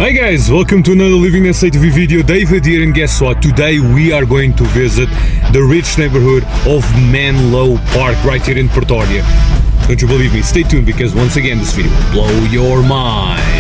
Hi guys, welcome to another LivinginSAtv video. David here, and guess what? Today we are going to visit the rich neighborhood of Menlo Park right here in Pretoria. Don't you believe me? Stay tuned because once again this video will blow your mind.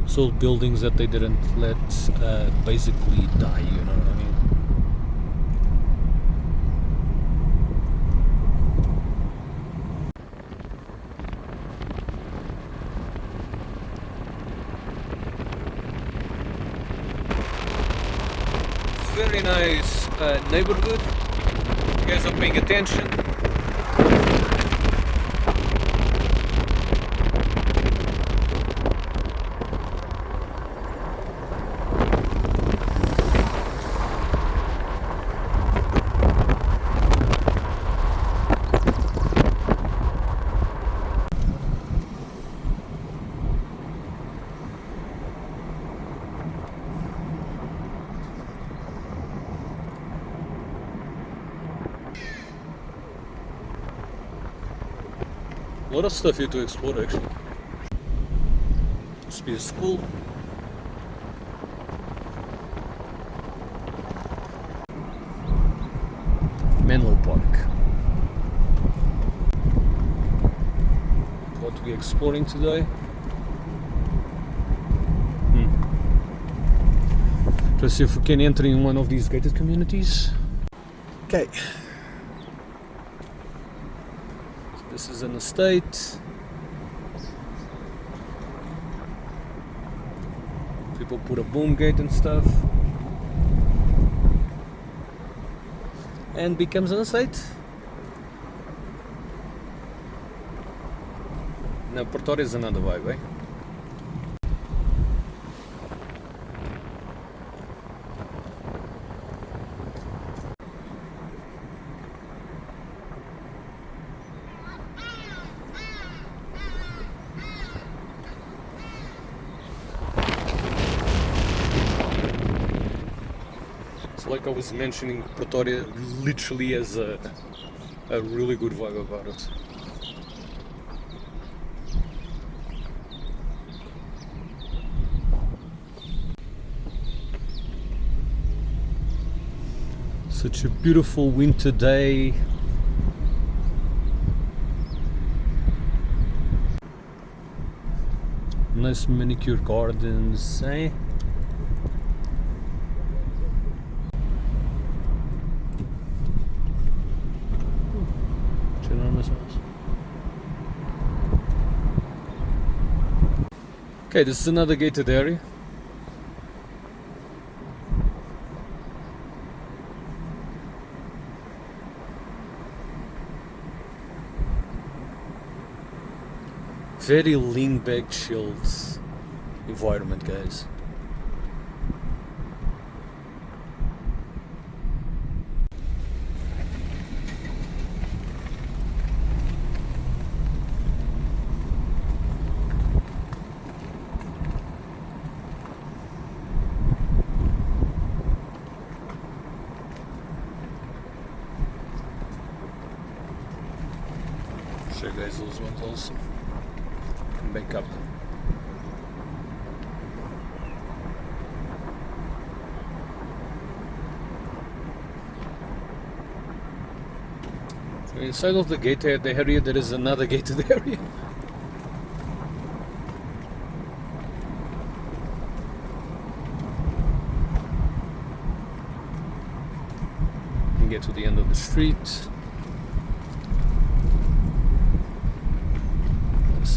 So buildings that they didn't let basically die, you know what I mean? Very nice neighborhood. You guys are paying attention. A lot of stuff here to explore actually. Must be a school. Menlo Park. What we're exploring today. Let's see if we can enter in one of these gated communities. Okay. This is an estate. People put a boom gate and stuff. And becomes an estate. Now Pretoria is another vibe, eh? Like I was mentioning, Pretoria literally has a really good vibe about it. Such a beautiful winter day. Nice manicure gardens, eh? Okay, this is another gated area. Very lean back, chilled environment, guys. Show you guys those ones also. Back up. So inside of the gated area there is another gated area. You can get to the end of the street.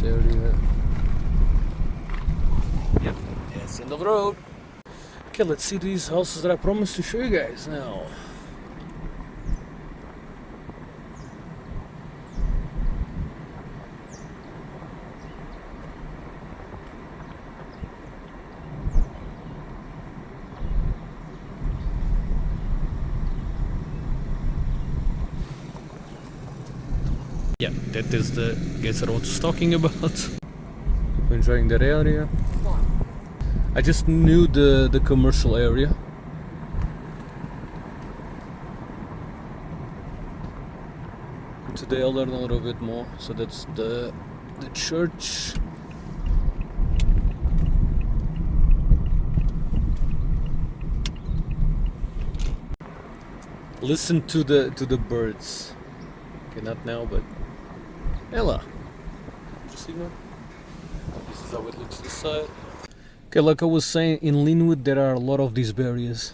Area. Yep, that's the end of the road. Okay, let's see these houses that I promised to show you guys now. yeah, that is the gate that I was talking about. Enjoying that area. I just knew the commercial area. Today I'll learn a little bit more. So that's the church. Listen to the birds. Okay, not now, but Ella. This is how it looks this side. Okay, like I was saying, in Linwood there are a lot of these barriers.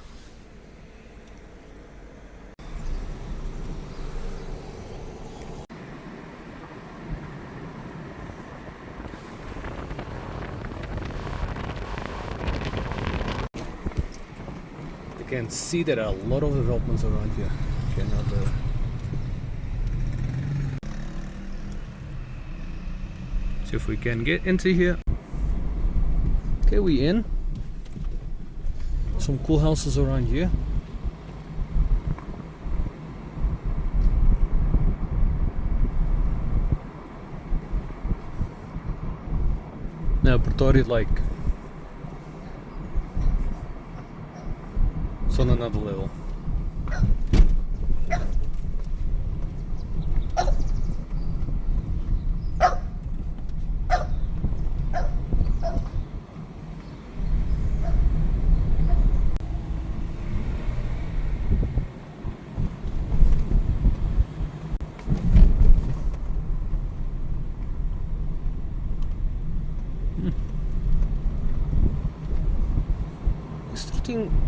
You can see there are a lot of developments around here. Okay, now see if we can get into here. Okay, we in. Some cool houses around here. Now Pretoria, like, it's on another level.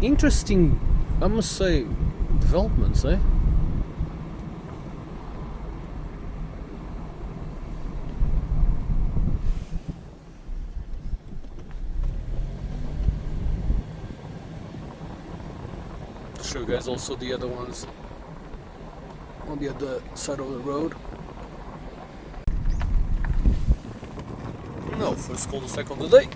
Interesting, I must say, developments, eh? I'll show you guys also the other ones on the other side of the road. No, first cul-de-sac of the day.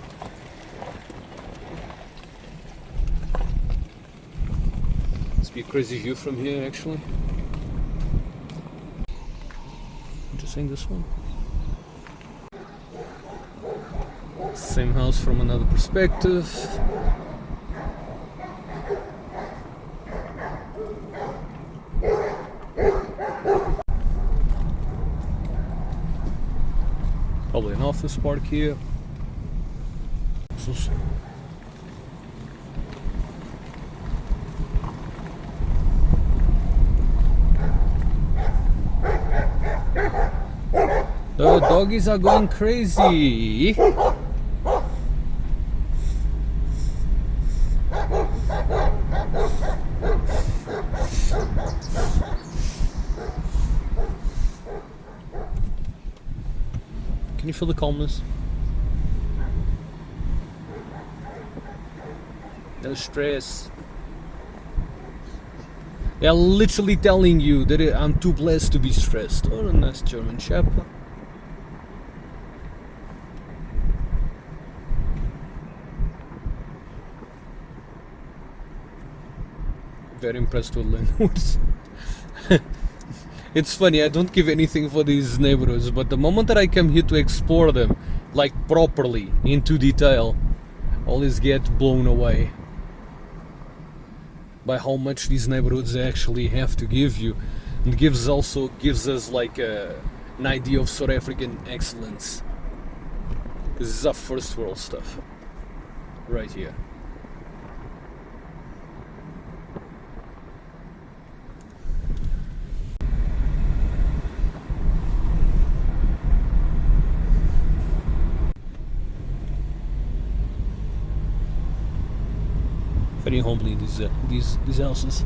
Be a crazy view from here, actually. Interesting, this one. Same house from another perspective. Probably an office park here. The doggies are going crazy. Can you feel the calmness? No stress. They're literally telling you that I'm too blessed to be stressed. Oh, a nice German Shepherd. Very impressed with Linwood. It's funny, I don't give anything for these neighborhoods, but the moment that I come here to explore them, like properly, into detail, I always get blown away by how much these neighborhoods actually have to give you, and gives us like an idea of South African excellence. This is our first world stuff, right here. Very homely, these houses.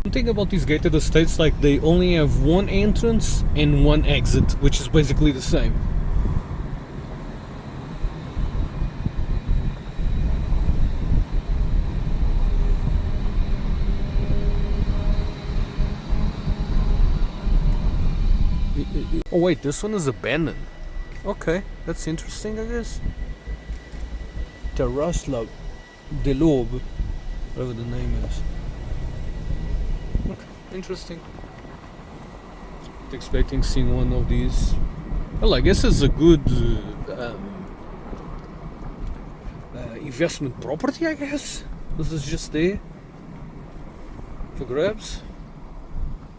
One thing about these gated estates, like, they only have one entrance and one exit, which is basically the same. Oh wait, this one is abandoned. Okay, that's interesting, I guess. Terrasla de l'Aube, whatever the name is. Okay, interesting. Not expecting seeing one of these. Well, I guess it's a good investment property, I guess. This is just there for grabs,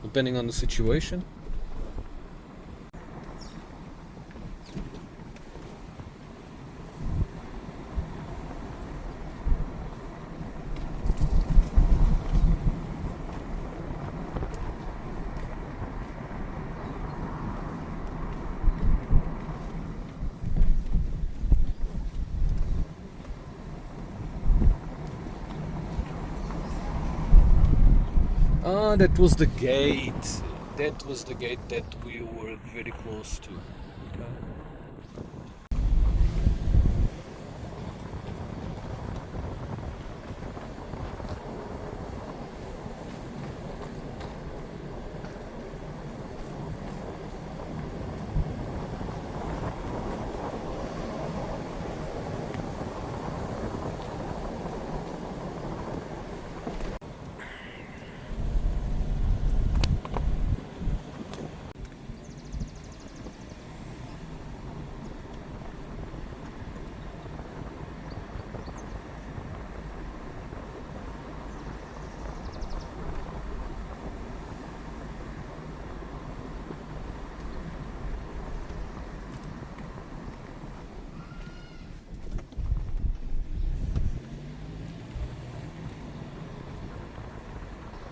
depending on the situation. Ah, that was the gate. That was the gate that we were very close to. Okay.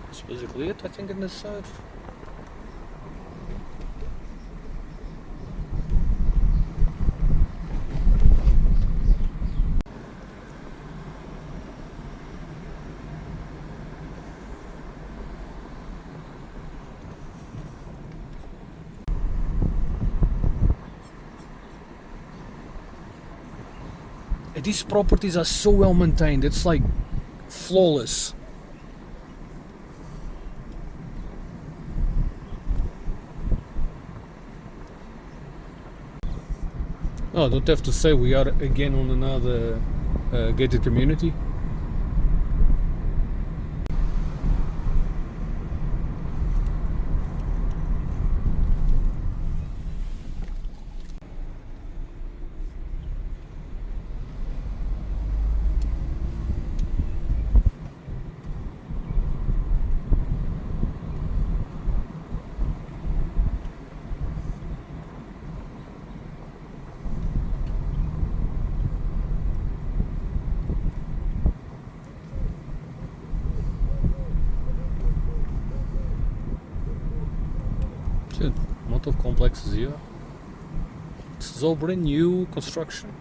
That's basically it, I think, in this side. These properties are so well maintained, it's like flawless. Oh, don't have to say we are again on another gated community. Shit, a lot of complexes here. This is all brand new construction.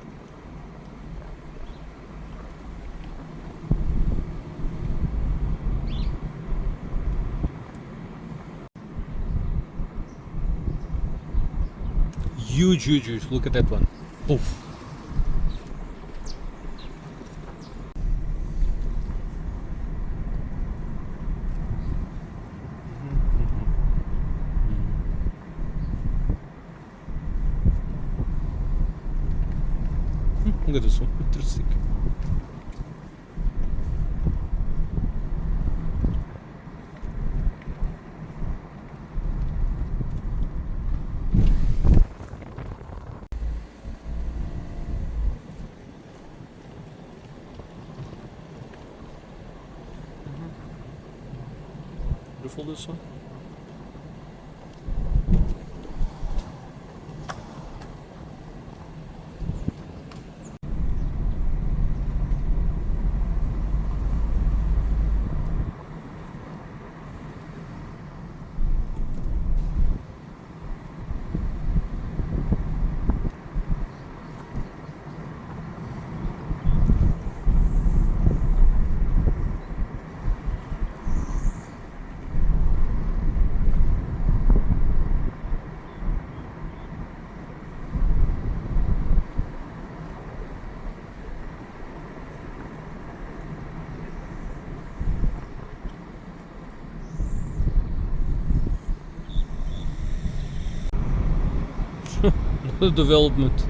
Huge, huge, huge. Look at that one. Poof. Look at this one. Interesting. Beautiful, this one. the development.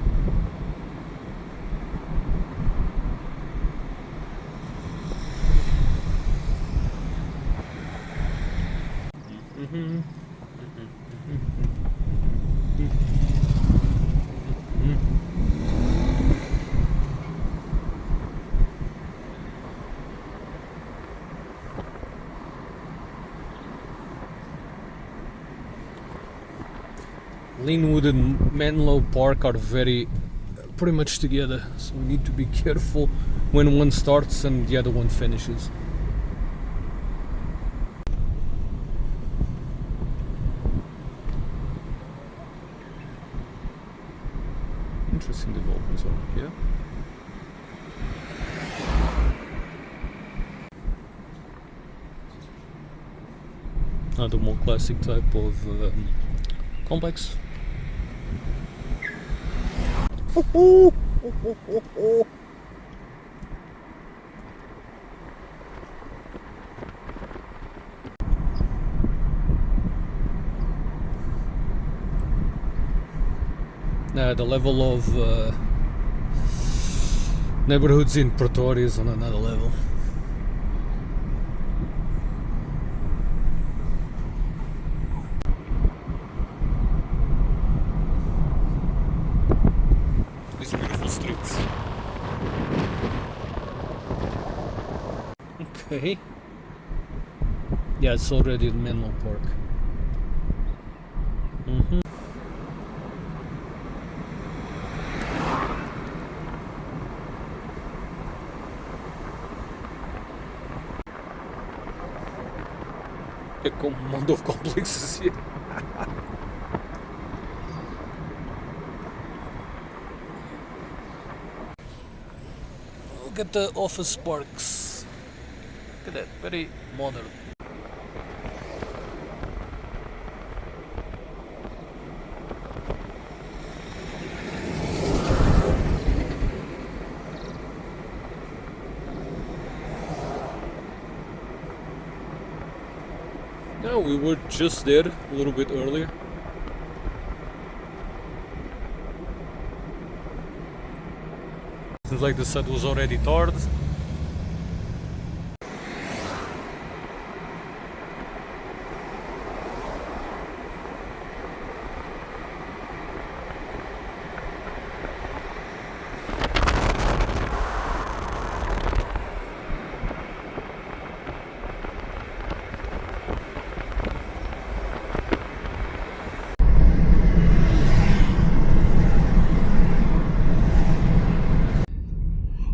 Linwood and Menlo Park are pretty much together, so we need to be careful when one starts and the other one finishes. Interesting developments over here. Another more classic type of complex. The level of neighborhoods in Pretoria is on another level. These beautiful streets. Okay. Yeah, it's already in Menlo Park. A command of complexes here. Look at the office parks. Look at that, very modern. No, we were just there a little bit earlier. Seems like the set was already tarred.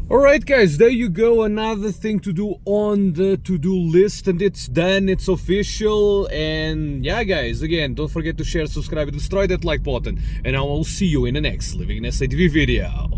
Alright guys, there you go, another thing to do on the to-do list, and it's done, it's official. And yeah guys, again, don't forget to share, subscribe and destroy that like button, and I will see you in the next Living in SATV video.